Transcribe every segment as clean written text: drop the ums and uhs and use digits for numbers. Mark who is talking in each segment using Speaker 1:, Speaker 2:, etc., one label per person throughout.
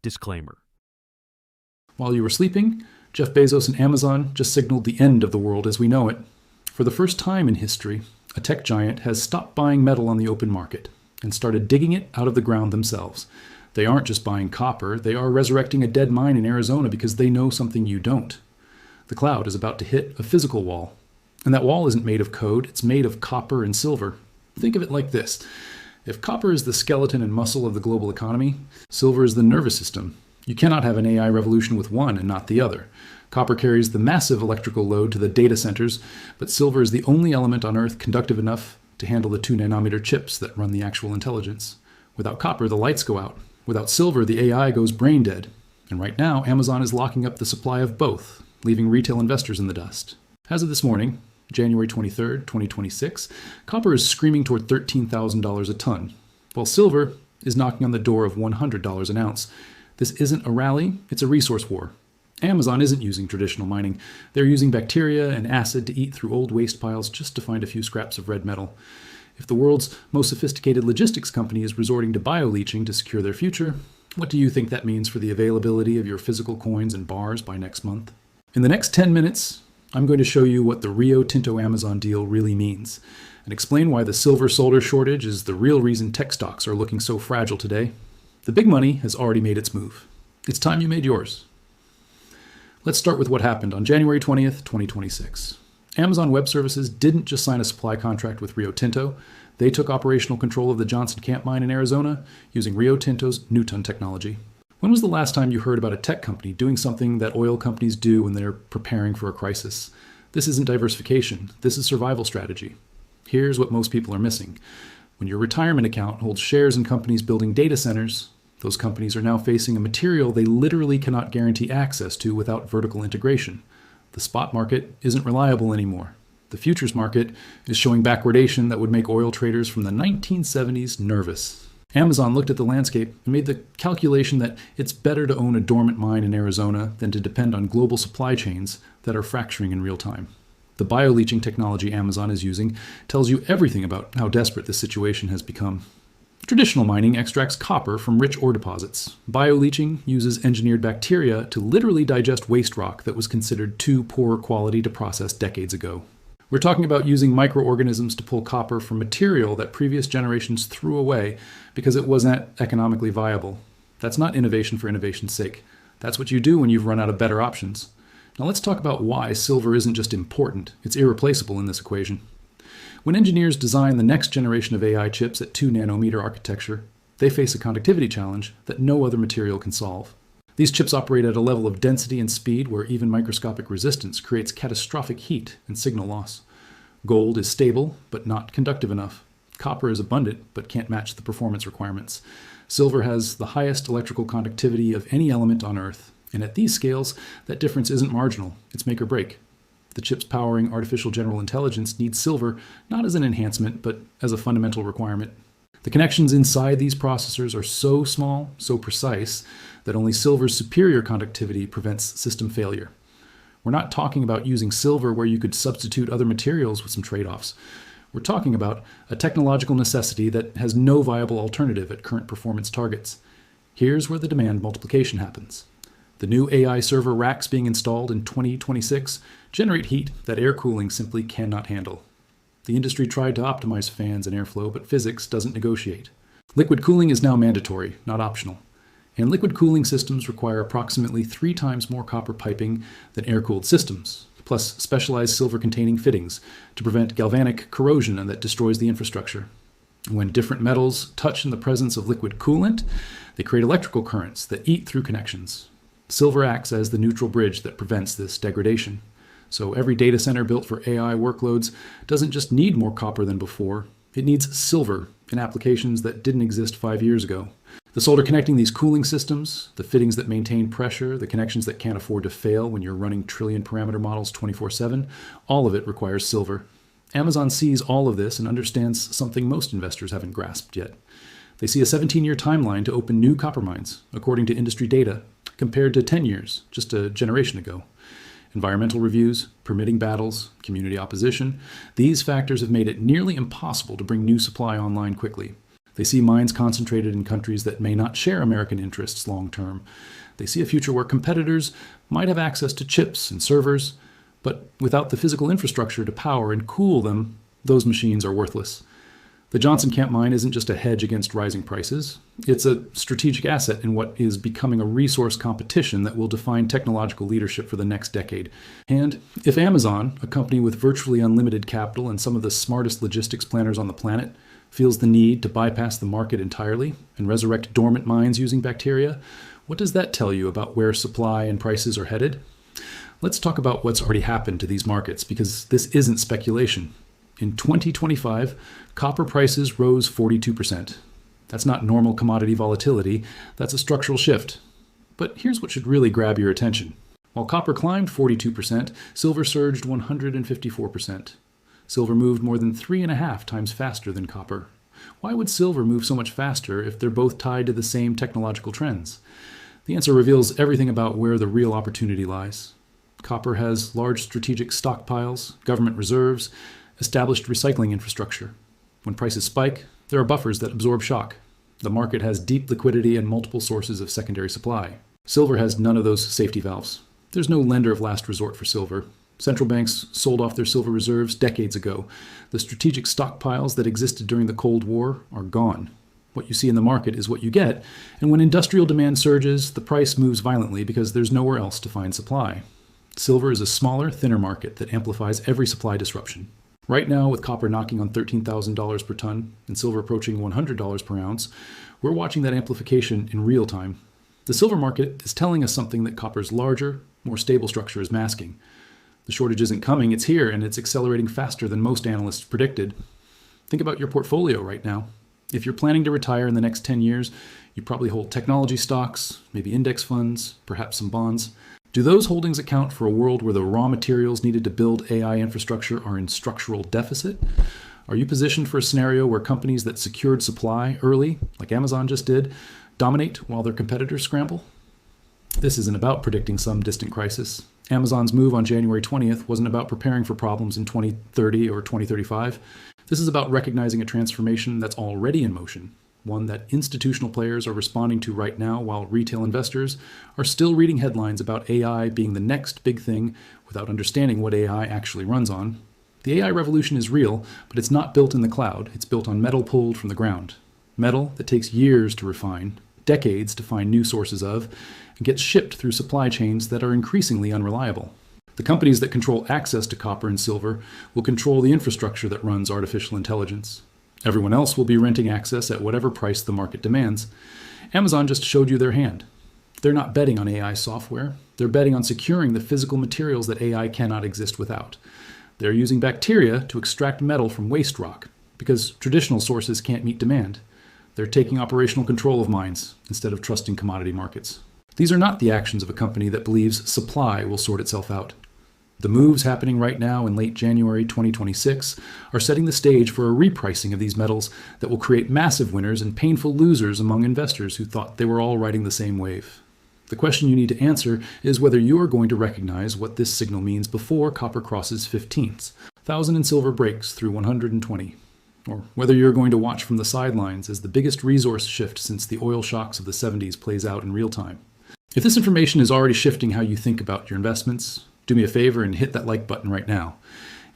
Speaker 1: Disclaimer.
Speaker 2: While you were sleeping, Jeff Bezos and Amazon just signaled the end of the world as we know it. For the first time in history, a tech giant has stopped buying metal on the open market and started digging it out of the ground themselves. They aren't just buying copper, they are resurrecting a dead mine in Arizona because they know something you don't. The cloud is about to hit a physical wall. And that wall isn't made of code, it's made of copper and silver. Think of it like this. If copper is the skeleton and muscle of the global economy, silver is the nervous system. You cannot have an AI revolution with one and not the other. Copper carries the massive electrical load to the data centers, but silver is the only element on Earth conductive enough to handle the 2-nanometer chips that run the actual intelligence. Without copper, the lights go out. Without silver, the AI goes brain dead. And right now, Amazon is locking up the supply of both, leaving retail investors in the dust. As of this morning, January 23rd, 2026, copper is screaming toward $13,000 a ton, while silver is knocking on the door of $100 an ounce. This isn't a rally, it's a resource war. Amazon isn't using traditional mining. They're using bacteria and acid to eat through old waste piles just to find a few scraps of red metal. If the world's most sophisticated logistics company is resorting to bioleaching to secure their future, what do you think that means for the availability of your physical coins and bars by next month? In the next 10 minutes, I'm going to show you what the Rio Tinto Amazon deal really means, and explain why the silver solder shortage is the real reason tech stocks are looking so fragile today. The big money has already made its move. It's time you made yours. Let's start with what happened on January 20th, 2026. Amazon Web Services didn't just sign a supply contract with Rio Tinto. They took operational control of the Johnson Camp mine in Arizona using Rio Tinto's Newton technology. When was the last time you heard about a tech company doing something that oil companies do when they're preparing for a crisis? This isn't diversification. This is survival strategy. Here's what most people are missing. When your retirement account holds shares in companies building data centers, those companies are now facing a material they literally cannot guarantee access to without vertical integration. The spot market isn't reliable anymore. The futures market is showing backwardation that would make oil traders from the 1970s nervous. Amazon looked at the landscape and made the calculation that it's better to own a dormant mine in Arizona than to depend on global supply chains that are fracturing in real time. The bioleaching technology Amazon is using tells you everything about how desperate this situation has become. Traditional mining extracts copper from rich ore deposits. Bioleaching uses engineered bacteria to literally digest waste rock that was considered too poor quality to process decades ago. We're talking about using microorganisms to pull copper from material that previous generations threw away because it wasn't economically viable. That's not innovation for innovation's sake. That's what you do when you've run out of better options. Now let's talk about why silver isn't just important, it's irreplaceable in this equation. When engineers design the next generation of AI chips at 2-nanometer architecture, they face a conductivity challenge that no other material can solve. These chips operate at a level of density and speed where even microscopic resistance creates catastrophic heat and signal loss. Gold is stable, but not conductive enough. Copper is abundant, but can't match the performance requirements. Silver has the highest electrical conductivity of any element on Earth, and at these scales, that difference isn't marginal, it's make or break. The chips powering artificial general intelligence need silver not as an enhancement, but as a fundamental requirement. The connections inside these processors are so small, so precise, that only silver's superior conductivity prevents system failure. We're not talking about using silver where you could substitute other materials with some trade-offs. We're talking about a technological necessity that has no viable alternative at current performance targets. Here's where the demand multiplication happens. The new AI server racks being installed in 2026 generate heat that air cooling simply cannot handle. The industry tried to optimize fans and airflow, but physics doesn't negotiate. Liquid cooling is now mandatory, not optional. And liquid cooling systems require approximately 3 times more copper piping than air-cooled systems, plus specialized silver-containing fittings to prevent galvanic corrosion that destroys the infrastructure. When different metals touch in the presence of liquid coolant, they create electrical currents that eat through connections. Silver acts as the neutral bridge that prevents this degradation. So every data center built for AI workloads doesn't just need more copper than before, it needs silver in applications that didn't exist 5 years ago. The solder connecting these cooling systems, the fittings that maintain pressure, the connections that can't afford to fail when you're running trillion parameter models 24/7, all of it requires silver. Amazon sees all of this and understands something most investors haven't grasped yet. They see a 17-year timeline to open new copper mines, according to industry data, compared to 10 years, just a generation ago. Environmental reviews, permitting battles, community opposition, these factors have made it nearly impossible to bring new supply online quickly. They see mines concentrated in countries that may not share American interests long term. They see a future where competitors might have access to chips and servers, but without the physical infrastructure to power and cool them, those machines are worthless. The Johnson Camp mine isn't just a hedge against rising prices. It's a strategic asset in what is becoming a resource competition that will define technological leadership for the next decade. And if Amazon, a company with virtually unlimited capital and some of the smartest logistics planners on the planet, feels the need to bypass the market entirely and resurrect dormant mines using bacteria, what does that tell you about where supply and prices are headed? Let's talk about what's already happened to these markets, because this isn't speculation. In 2025, copper prices rose 42%. That's not normal commodity volatility, that's a structural shift. But here's what should really grab your attention. While copper climbed 42%, silver surged 154%. Silver moved more than 3.5 times faster than copper. Why would silver move so much faster if they're both tied to the same technological trends? The answer reveals everything about where the real opportunity lies. Copper has large strategic stockpiles, government reserves, established recycling infrastructure. When prices spike, there are buffers that absorb shock. The market has deep liquidity and multiple sources of secondary supply. Silver has none of those safety valves. There's no lender of last resort for silver. Central banks sold off their silver reserves decades ago. The strategic stockpiles that existed during the Cold War are gone. What you see in the market is what you get, and when industrial demand surges, the price moves violently because there's nowhere else to find supply. Silver is a smaller, thinner market that amplifies every supply disruption. Right now, with copper knocking on $13,000 per ton and silver approaching $100 per ounce, we're watching that amplification in real time. The silver market is telling us something that copper's larger, more stable structure is masking. The shortage isn't coming, it's here, and it's accelerating faster than most analysts predicted. Think about your portfolio right now. If you're planning to retire in the next 10 years, you probably hold technology stocks, maybe index funds, perhaps some bonds. Do those holdings account for a world where the raw materials needed to build AI infrastructure are in structural deficit? Are you positioned for a scenario where companies that secured supply early, like Amazon just did, dominate while their competitors scramble? This isn't about predicting some distant crisis. Amazon's move on January 20th wasn't about preparing for problems in 2030 or 2035. This is about recognizing a transformation that's already in motion, one that institutional players are responding to right now while retail investors are still reading headlines about AI being the next big thing without understanding what AI actually runs on. The AI revolution is real, but it's not built in the cloud. It's built on metal pulled from the ground. Metal that takes years to refine, decades to find new sources of, and gets shipped through supply chains that are increasingly unreliable. The companies that control access to copper and silver will control the infrastructure that runs artificial intelligence. Everyone else will be renting access at whatever price the market demands. Amazon just showed you their hand. They're not betting on AI software. They're betting on securing the physical materials that AI cannot exist without. They're using bacteria to extract metal from waste rock because traditional sources can't meet demand. They're taking operational control of mines instead of trusting commodity markets. These are not the actions of a company that believes supply will sort itself out. The moves happening right now in late January 2026 are setting the stage for a repricing of these metals that will create massive winners and painful losers among investors who thought they were all riding the same wave. The question you need to answer is whether you are going to recognize what this signal means before copper crosses 15ths, 1,000 and silver breaks through 120, or whether you're going to watch from the sidelines as the biggest resource shift since the oil shocks of the 70s plays out in real time. If this information is already shifting how you think about your investments, do me a favor and hit that like button right now.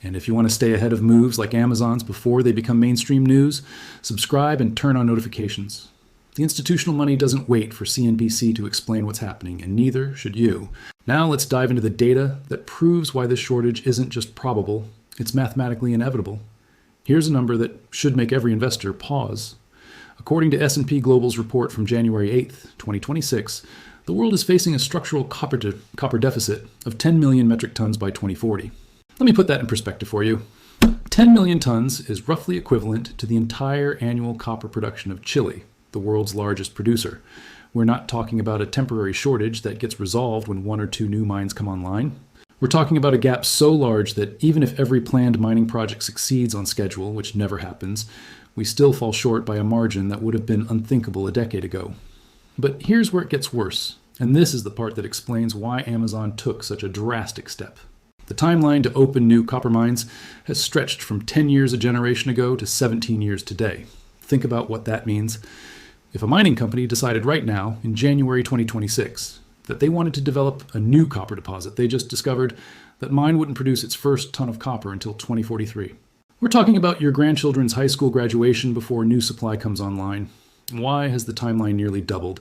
Speaker 2: And if you want to stay ahead of moves like Amazon's before they become mainstream news, subscribe and turn on notifications. The institutional money doesn't wait for CNBC to explain what's happening, and neither should you. Now let's dive into the data that proves why this shortage isn't just probable, it's mathematically inevitable. Here's a number that should make every investor pause. According to S&P Global's report from January 8th, 2026, the world is facing a structural copper deficit of 10 million metric tons by 2040. Let me put that in perspective for you. 10 million tons is roughly equivalent to the entire annual copper production of Chile, the world's largest producer. We're not talking about a temporary shortage that gets resolved when 1 or 2 new mines come online. We're talking about a gap so large that even if every planned mining project succeeds on schedule, which never happens, we still fall short by a margin that would have been unthinkable a decade ago. But here's where it gets worse, and this is the part that explains why Amazon took such a drastic step. The timeline to open new copper mines has stretched from 10 years a generation ago to 17 years today. Think about what that means. If a mining company decided right now, in January 2026, that they wanted to develop a new copper deposit, they just discovered that mine wouldn't produce its first ton of copper until 2043. We're talking about your grandchildren's high school graduation before new supply comes online. Why has the timeline nearly doubled?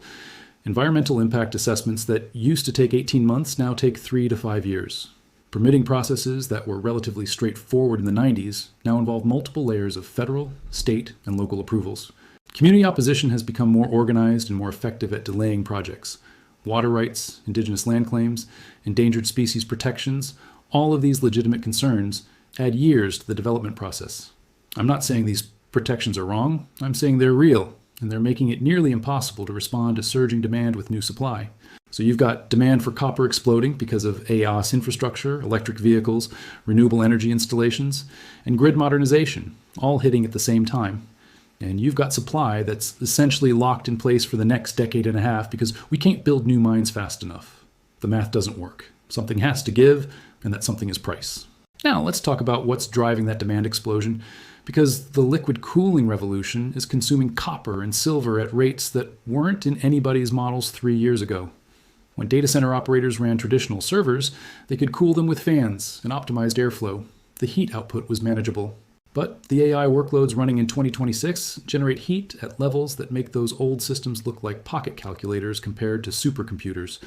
Speaker 2: Environmental impact assessments that used to take 18 months now take 3 to 5 years. Permitting processes that were relatively straightforward in the 90s now involve multiple layers of federal, state, and local approvals. Community opposition has become more organized and more effective at delaying projects. Water rights, indigenous land claims, endangered species protections, all of these legitimate concerns add years to the development process. I'm not saying these protections are wrong, I'm saying they're real, and they're making it nearly impossible to respond to surging demand with new supply. So you've got demand for copper exploding because of AOS infrastructure, electric vehicles, renewable energy installations, and grid modernization, all hitting at the same time. And you've got supply that's essentially locked in place for the next decade and a half because we can't build new mines fast enough. The math doesn't work. Something has to give, and that something is price. Now let's talk about what's driving that demand explosion, because the liquid cooling revolution is consuming copper and silver at rates that weren't in anybody's models 3 years ago. When data center operators ran traditional servers, they could cool them with fans and optimized airflow. The heat output was manageable. But the AI workloads running in 2026 generate heat at levels that make those old systems look like pocket calculators compared to supercomputers.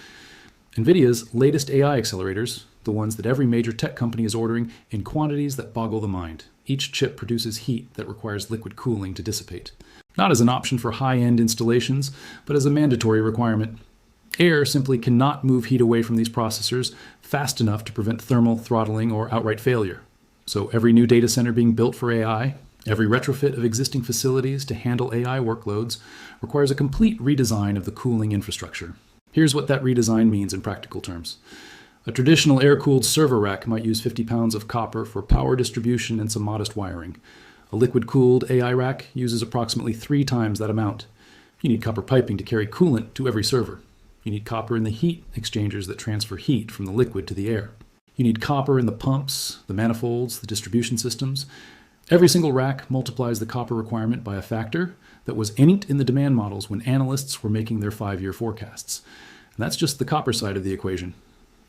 Speaker 2: NVIDIA's latest AI accelerators, the ones that every major tech company is ordering, in quantities that boggle the mind. Each chip produces heat that requires liquid cooling to dissipate. Not as an option for high-end installations, but as a mandatory requirement. Air simply cannot move heat away from these processors fast enough to prevent thermal throttling or outright failure. So every new data center being built for AI, every retrofit of existing facilities to handle AI workloads requires a complete redesign of the cooling infrastructure. Here's what that redesign means in practical terms. A traditional air-cooled server rack might use 50 pounds of copper for power distribution and some modest wiring. A liquid-cooled AI rack uses approximately 3 times that amount. You need copper piping to carry coolant to every server. You need copper in the heat exchangers that transfer heat from the liquid to the air. You need copper in the pumps, the manifolds, the distribution systems. Every single rack multiplies the copper requirement by a factor that was ain't in the demand models when analysts were making their 5-year forecasts. And that's just the copper side of the equation.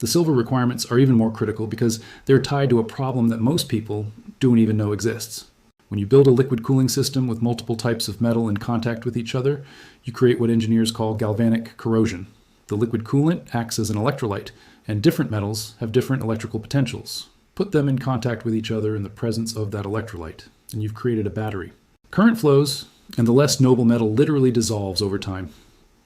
Speaker 2: The silver requirements are even more critical because they're tied to a problem that most people don't even know exists. When you build a liquid cooling system with multiple types of metal in contact with each other, you create what engineers call galvanic corrosion. The liquid coolant acts as an electrolyte, and different metals have different electrical potentials. Put them in contact with each other in the presence of that electrolyte, and you've created a battery. Current flows, and the less noble metal literally dissolves over time.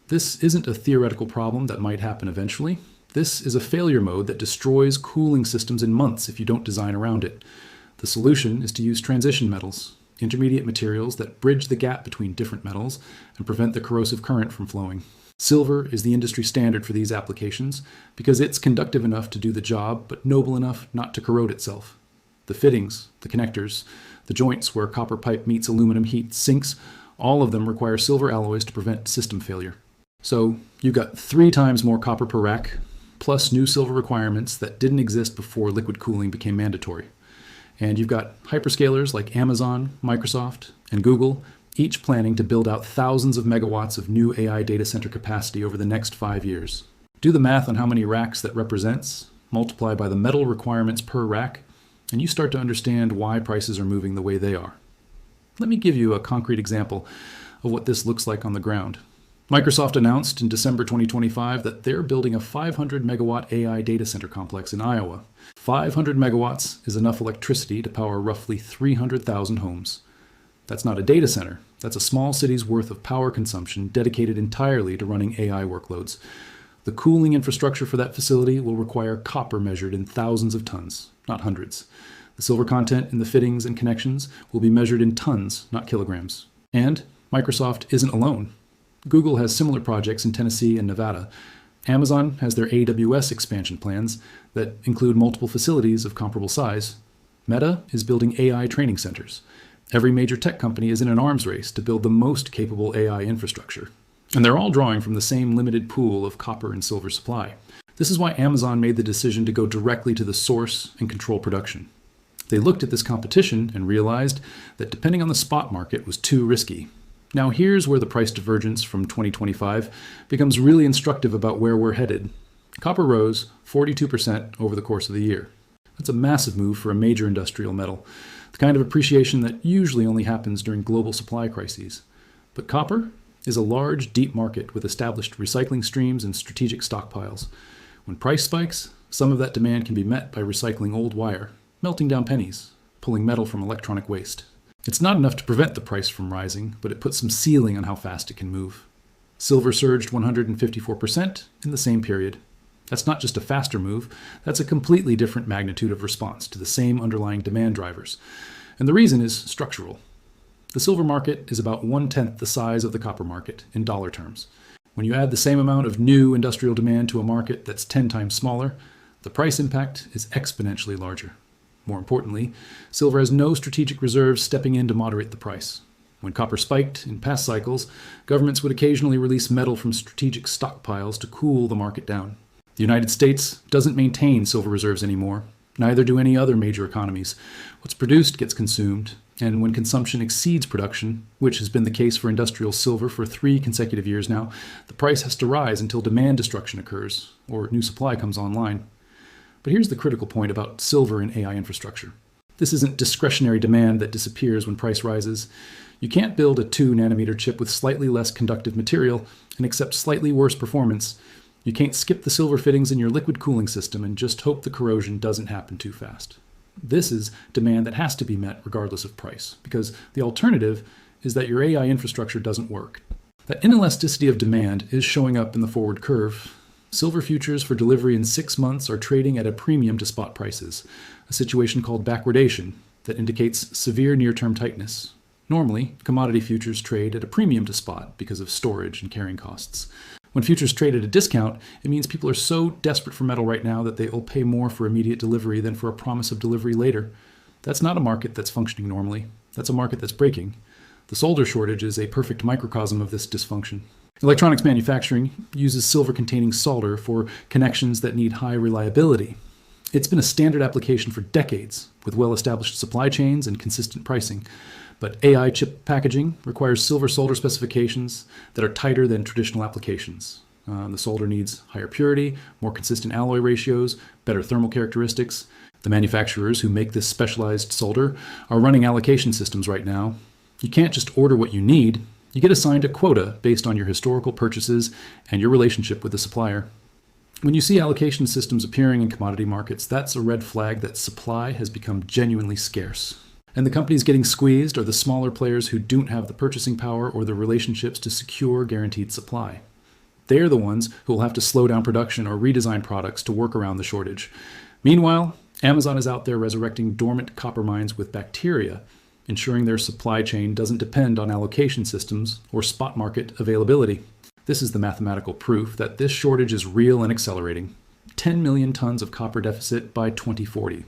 Speaker 2: This isn't a theoretical problem that might happen eventually. This is a failure mode that destroys cooling systems in months if you don't design around it. The solution is to use transition metals, intermediate materials that bridge the gap between different metals and prevent the corrosive current from flowing. Silver is the industry standard for these applications because it's conductive enough to do the job, but noble enough not to corrode itself. The fittings, the connectors, the joints where copper pipe meets aluminum heat sinks, all of them require silver alloys to prevent system failure. So you've got 3 times more copper per rack, plus new silver requirements that didn't exist before liquid cooling became mandatory. And you've got hyperscalers like Amazon, Microsoft, and Google, each planning to build out thousands of megawatts of new AI data center capacity over the next 5 years. Do the math on how many racks that represents, multiply by the metal requirements per rack, and you start to understand why prices are moving the way they are. Let me give you a concrete example of what this looks like on the ground. Microsoft announced in December 2025 that they're building a 500 megawatt AI data center complex in Iowa. 500 megawatts is enough electricity to power roughly 300,000 homes. That's not a data center. That's a small city's worth of power consumption dedicated entirely to running AI workloads. The cooling infrastructure for that facility will require copper measured in thousands of tons, not hundreds. The silver content in the fittings and connections will be measured in tons, not kilograms. And Microsoft isn't alone. Google has similar projects in Tennessee and Nevada. Amazon has their AWS expansion plans that include multiple facilities of comparable size. Meta is building AI training centers. Every major tech company is in an arms race to build the most capable AI infrastructure. And they're all drawing from the same limited pool of copper and silver supply. This is why Amazon made the decision to go directly to the source and control production. They looked at this competition and realized that depending on the spot market was too risky. Now here's where the price divergence from 2025 becomes really instructive about where we're headed. Copper rose 42% over the course of the year. That's a massive move for a major industrial metal, the kind of appreciation that usually only happens during global supply crises. But copper is a large, deep market with established recycling streams and strategic stockpiles. When price spikes, some of that demand can be met by recycling old wire, melting down pennies, pulling metal from electronic waste. It's not enough to prevent the price from rising, but it puts some ceiling on how fast it can move. Silver surged 154% in the same period. That's not just a faster move, that's a completely different magnitude of response to the same underlying demand drivers. And the reason is structural. The silver market is about 1/10 the size of the copper market in dollar terms. When you add the same amount of new industrial demand to a market that's 10 times smaller, the price impact is exponentially larger. More importantly, silver has no strategic reserves stepping in to moderate the price. When copper spiked in past cycles, governments would occasionally release metal from strategic stockpiles to cool the market down. The United States doesn't maintain silver reserves anymore. Neither do any other major economies. What's produced gets consumed, and when consumption exceeds production, which has been the case for industrial silver for 3 consecutive years now, the price has to rise until demand destruction occurs, or new supply comes online. But here's the critical point about silver and AI infrastructure. This isn't discretionary demand that disappears when price rises. You can't build a 2-nanometer chip with slightly less conductive material and accept slightly worse performance. You can't skip the silver fittings in your liquid cooling system and just hope the corrosion doesn't happen too fast. This is demand that has to be met regardless of price, because the alternative is that your AI infrastructure doesn't work. That inelasticity of demand is showing up in the forward curve. Silver futures for delivery in 6 months are trading at a premium to spot prices, a situation called backwardation that indicates severe near-term tightness. Normally, commodity futures trade at a premium to spot because of storage and carrying costs. When futures trade at a discount, it means people are so desperate for metal right now that they will pay more for immediate delivery than for a promise of delivery later. That's not a market that's functioning normally. That's a market that's breaking. The solder shortage is a perfect microcosm of this dysfunction. Electronics manufacturing uses silver-containing solder for connections that need high reliability. It's been a standard application for decades, with well-established supply chains and consistent pricing. But AI chip packaging requires silver solder specifications that are tighter than traditional applications. The solder needs higher purity, more consistent alloy ratios, better thermal characteristics. The manufacturers who make this specialized solder are running allocation systems right now. You can't just order what you need. You get assigned a quota based on your historical purchases and your relationship with the supplier. When you see allocation systems appearing in commodity markets, that's a red flag that supply has become genuinely scarce. And the companies getting squeezed are the smaller players who don't have the purchasing power or the relationships to secure guaranteed supply. They're the ones who will have to slow down production or redesign products to work around the shortage. Meanwhile, Amazon is out there resurrecting dormant copper mines with bacteria, ensuring their supply chain doesn't depend on allocation systems or spot market availability. This is the mathematical proof that this shortage is real and accelerating. 10 million tons of copper deficit by 2040.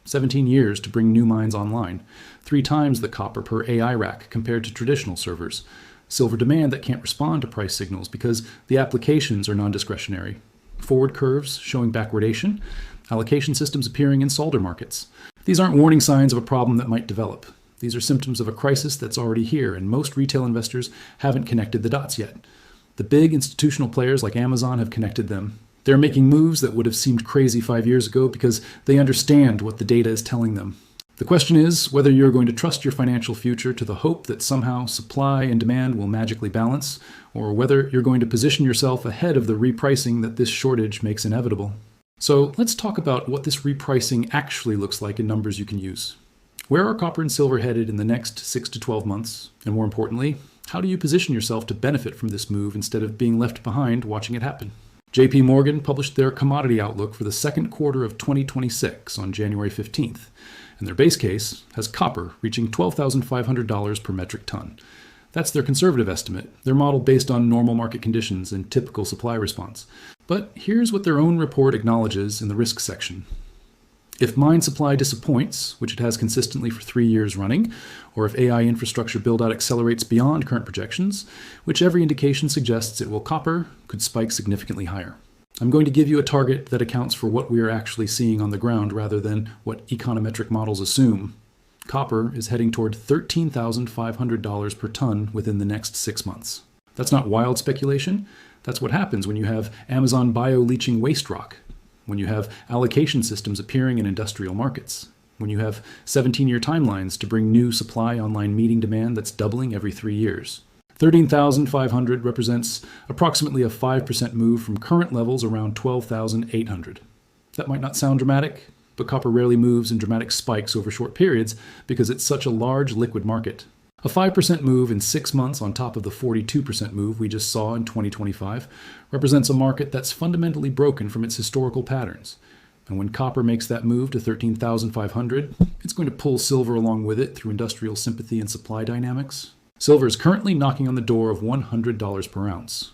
Speaker 2: 17 years to bring new mines online. 3 times the copper per AI rack compared to traditional servers. Silver demand that can't respond to price signals because the applications are non-discretionary. Forward curves showing backwardation. Allocation systems appearing in solder markets. These aren't warning signs of a problem that might develop. These are symptoms of a crisis that's already here, and most retail investors haven't connected the dots yet. The big institutional players like Amazon have connected them. They're making moves that would have seemed crazy 5 years ago because they understand what the data is telling them. The question is whether you're going to trust your financial future to the hope that somehow supply and demand will magically balance, or whether you're going to position yourself ahead of the repricing that this shortage makes inevitable. So let's talk about what this repricing actually looks like in numbers you can use. Where are copper and silver headed in the next 6 to 12 months? And more importantly, how do you position yourself to benefit from this move instead of being left behind watching it happen? JP Morgan published their commodity outlook for the second quarter of 2026 on January 15th, and their base case has copper reaching $12,500 per metric ton. That's their conservative estimate, their model based on normal market conditions and typical supply response. But here's what their own report acknowledges in the risk section. If mine supply disappoints, which it has consistently for 3 years running, or if AI infrastructure build-out accelerates beyond current projections, which every indication suggests it will, copper could spike significantly higher. I'm going to give you a target that accounts for what we are actually seeing on the ground rather than what econometric models assume. copper is heading toward $13,500 per ton within the next 6 months. That's not wild speculation. That's what happens when you have Amazon bio-leaching waste rock, when you have allocation systems appearing in industrial markets, when you have 17-year timelines to bring new supply online meeting demand that's doubling every 3 years. 13,500 represents approximately a 5% move from current levels around 12,800. That might not sound dramatic, but copper rarely moves in dramatic spikes over short periods because it's such a large liquid market. A 5% move in 6 months on top of the 42% move we just saw in 2025 represents a market that's fundamentally broken from its historical patterns. And when copper makes that move to 13,500, it's going to pull silver along with it through industrial sympathy and supply dynamics. Silver is currently knocking on the door of $100 per ounce.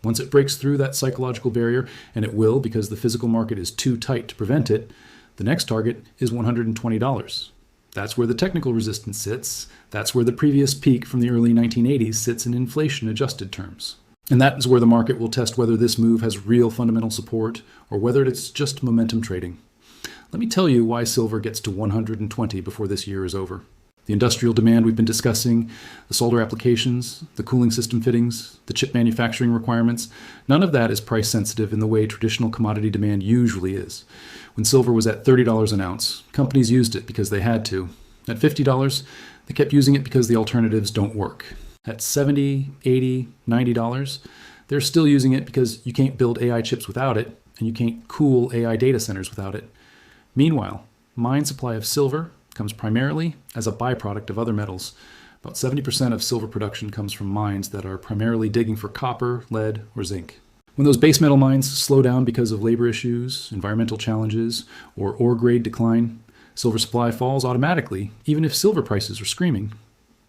Speaker 2: Once it breaks through that psychological barrier, and it will because the physical market is too tight to prevent it, the next target is $120. That's where the technical resistance sits. That's where the previous peak from the early 1980s sits in inflation-adjusted terms. And that is where the market will test whether this move has real fundamental support or whether it's just momentum trading. Let me tell you why silver gets to 120 before this year is over. The industrial demand we've been discussing, the solar applications, the cooling system fittings, the chip manufacturing requirements, none of that is price sensitive in the way traditional commodity demand usually is. When silver was at $30 an ounce, companies used it because they had to. At $50, they kept using it because the alternatives don't work. At $70, $80, $90, they're still using it because you can't build AI chips without it, and you can't cool AI data centers without it. Meanwhile, mine supply of silver comes primarily as a byproduct of other metals. About 70% of silver production comes from mines that are primarily digging for copper, lead, or zinc. When those base metal mines slow down because of labor issues, environmental challenges, or ore grade decline, silver supply falls automatically, even if silver prices are screaming.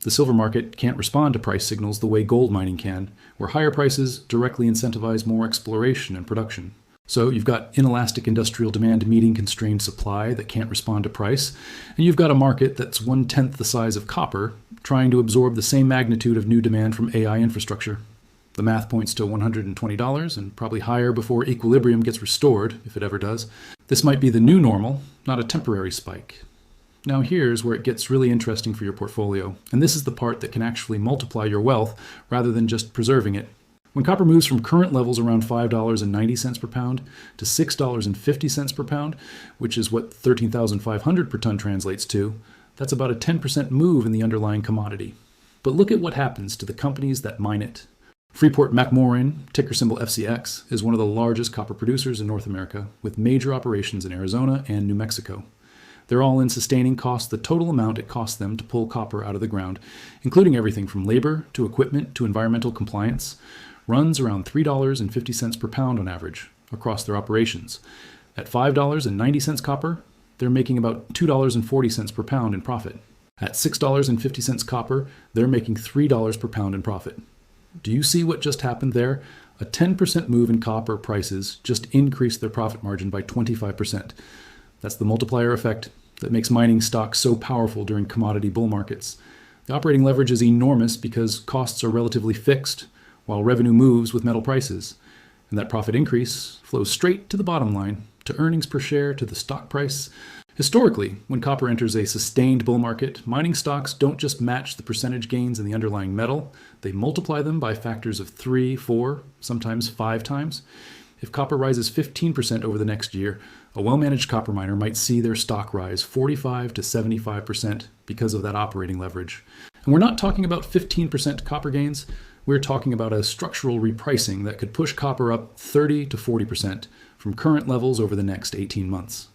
Speaker 2: The silver market can't respond to price signals the way gold mining can, where higher prices directly incentivize more exploration and production. So you've got inelastic industrial demand meeting constrained supply that can't respond to price, and you've got a market that's 1/10 the size of copper, trying to absorb the same magnitude of new demand from AI infrastructure. The math points to $120 and probably higher before equilibrium gets restored, if it ever does. This might be the new normal, not a temporary spike. Now here's where it gets really interesting for your portfolio, and this is the part that can actually multiply your wealth rather than just preserving it. When copper moves from current levels around $5.90 per pound to $6.50 per pound, which is what 13,500 per ton translates to, that's about a 10% move in the underlying commodity. But look at what happens to the companies that mine it. Freeport-McMoRan, ticker symbol FCX, is one of the largest copper producers in North America, with major operations in Arizona and New Mexico. They're all in sustaining costs the total amount it costs them to pull copper out of the ground, including everything from labor to equipment to environmental compliance, runs around $3.50 per pound on average across their operations. At $5.90 copper, they're making about $2.40 per pound in profit. At $6.50 copper, they're making $3 per pound in profit. Do you see what just happened there? A 10% move in copper prices just increased their profit margin by 25%. That's the multiplier effect that makes mining stocks so powerful during commodity bull markets. The operating leverage is enormous because costs are relatively fixed, while revenue moves with metal prices. And that profit increase flows straight to the bottom line, to earnings per share, to the stock price. Historically, when copper enters a sustained bull market, mining stocks don't just match the percentage gains in the underlying metal, they multiply them by factors of 3, 4, sometimes 5 times. If copper rises 15% over the next year, a well-managed copper miner might see their stock rise 45 to 75% because of that operating leverage. And we're not talking about 15% copper gains. We're talking about a structural repricing that could push copper up 30 to 40% from current levels over the next 18 months.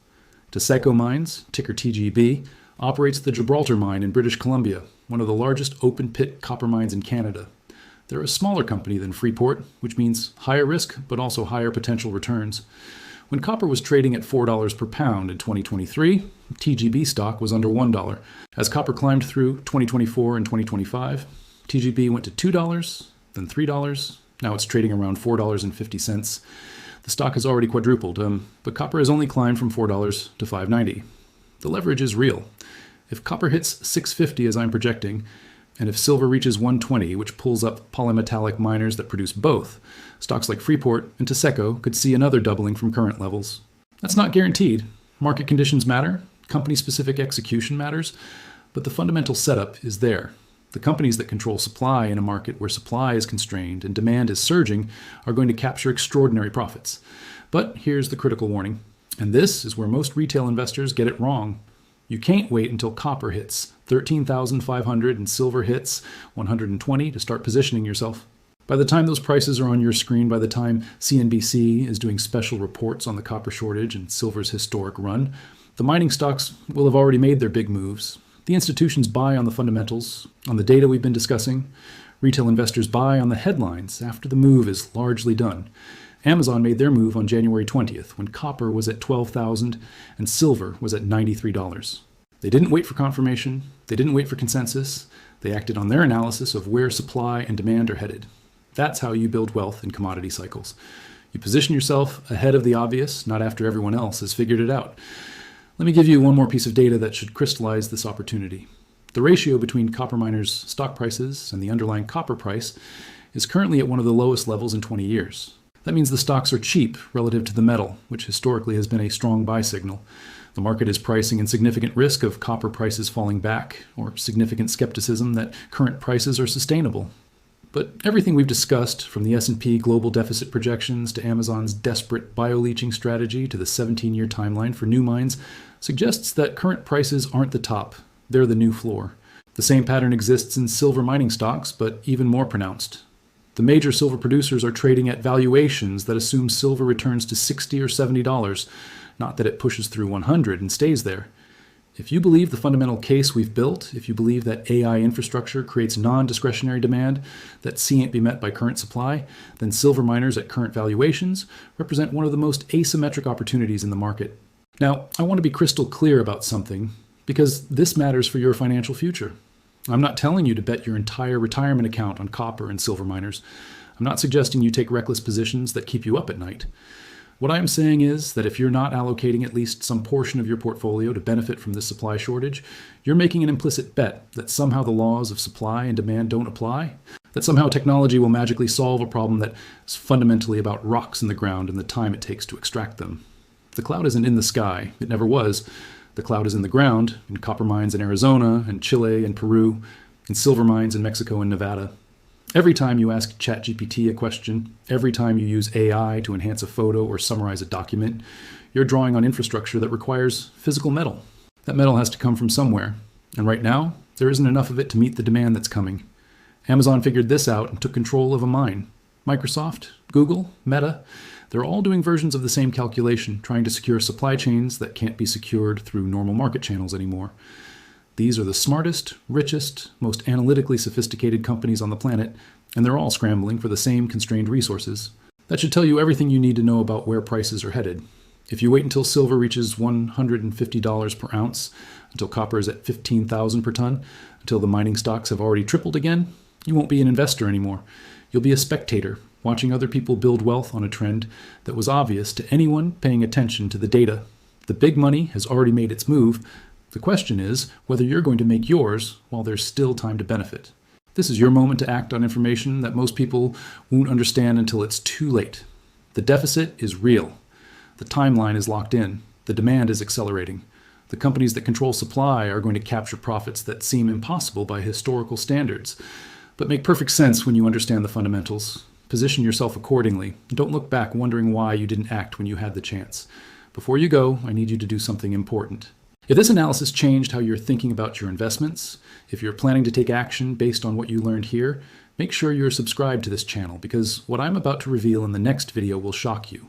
Speaker 2: Taseko Mines, ticker TGB, operates the Gibraltar mine in British Columbia, one of the largest open-pit copper mines in Canada. They're a smaller company than Freeport, which means higher risk but also higher potential returns. When copper was trading at $4 per pound in 2023, TGB stock was under $1. As copper climbed through 2024 and 2025, TGB went to $2, then $3. Now it's trading around $4.50. The stock has already quadrupled, but copper has only climbed from $4 to $5.90. The leverage is real. If copper hits $6.50 as I'm projecting, and if silver reaches $120, which pulls up polymetallic miners that produce both, stocks like Freeport and Taseko could see another doubling from current levels. That's not guaranteed. Market conditions matter, company-specific execution matters, But the fundamental setup is there. The companies that control supply in a market where supply is constrained and demand is surging are going to capture extraordinary profits. But here's the critical warning. And this is where most retail investors get it wrong. You can't wait until copper hits 13,500 and silver hits 120 to start positioning yourself. By the time those prices are on your screen, by the time CNBC is doing special reports on the copper shortage and silver's historic run, the mining stocks will have already made their big moves. The institutions buy on the fundamentals, on the data we've been discussing. Retail investors buy on the headlines after the move is largely done. Amazon made their move on January 20th when copper was at $12,000 and silver was at $93. They didn't wait for confirmation. They didn't wait for consensus. They acted on their analysis of where supply and demand are headed. That's how you build wealth in commodity cycles. You position yourself ahead of the obvious, not after everyone else has figured it out. Let me give you one more piece of data that should crystallize this opportunity. The ratio between copper miners' stock prices and the underlying copper price is currently at one of the lowest levels in 20 years. That means the stocks are cheap relative to the metal, which historically has been a strong buy signal. The market is pricing in significant risk of copper prices falling back, or significant skepticism that current prices are sustainable. But everything we've discussed, from the S&P Global deficit projections to Amazon's desperate bioleaching strategy to the 17-year timeline for new mines, suggests that current prices aren't the top, they're the new floor. The same pattern exists in silver mining stocks, but even more pronounced. The major silver producers are trading at valuations that assume silver returns to $60 or $70, not that it pushes through 100 and stays there. If you believe the fundamental case we've built, if you believe that AI infrastructure creates non-discretionary demand that can't be met by current supply, then silver miners at current valuations represent one of the most asymmetric opportunities in the market. Now, I want to be crystal clear about something, because this matters for your financial future. I'm not telling you to bet your entire retirement account on copper and silver miners. I'm not suggesting you take reckless positions that keep you up at night. What I am saying is that if you're not allocating at least some portion of your portfolio to benefit from this supply shortage, you're making an implicit bet that somehow the laws of supply and demand don't apply, that somehow technology will magically solve a problem that is fundamentally about rocks in the ground and the time it takes to extract them. The cloud isn't in the sky. It never was. The cloud is in the ground, in copper mines in Arizona and Chile and Peru, in silver mines in Mexico and Nevada. Every time you ask ChatGPT a question, every time you use AI to enhance a photo or summarize a document, you're drawing on infrastructure that requires physical metal. That metal has to come from somewhere, and right now, there isn't enough of it to meet the demand that's coming. Amazon figured this out and took control of a mine. Microsoft, Google, Meta, they're all doing versions of the same calculation, trying to secure supply chains that can't be secured through normal market channels anymore. These are the smartest, richest, most analytically sophisticated companies on the planet, and they're all scrambling for the same constrained resources. That should tell you everything you need to know about where prices are headed. If you wait until silver reaches $150 per ounce, until copper is at $15,000 per ton, until the mining stocks have already tripled again, you won't be an investor anymore. You'll be a spectator, watching other people build wealth on a trend that was obvious to anyone paying attention to the data. The big money has already made its move. The question is whether you're going to make yours while there's still time to benefit. This is your moment to act on information that most people won't understand until it's too late. The deficit is real. The timeline is locked in. The demand is accelerating. The companies that control supply are going to capture profits that seem impossible by historical standards, but make perfect sense when you understand the fundamentals. Position yourself accordingly. Don't look back wondering why you didn't act when you had the chance. Before you go, I need you to do something important. If this analysis changed how you're thinking about your investments, if you're planning to take action based on what you learned here, make sure you're subscribed to this channel, because what I'm about to reveal in the next video will shock you.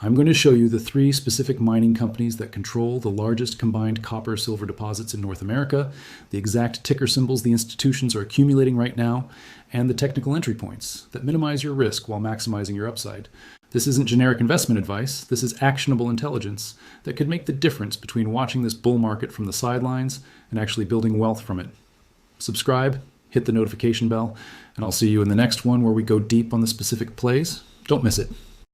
Speaker 2: I'm going to show you the 3 specific mining companies that control the largest combined copper-silver deposits in North America, the exact ticker symbols the institutions are accumulating right now, and the technical entry points that minimize your risk while maximizing your upside. This isn't generic investment advice. This is actionable intelligence that could make the difference between watching this bull market from the sidelines and actually building wealth from it. Subscribe, hit the notification bell, and I'll see you in the next one where we go deep on the specific plays. Don't miss it.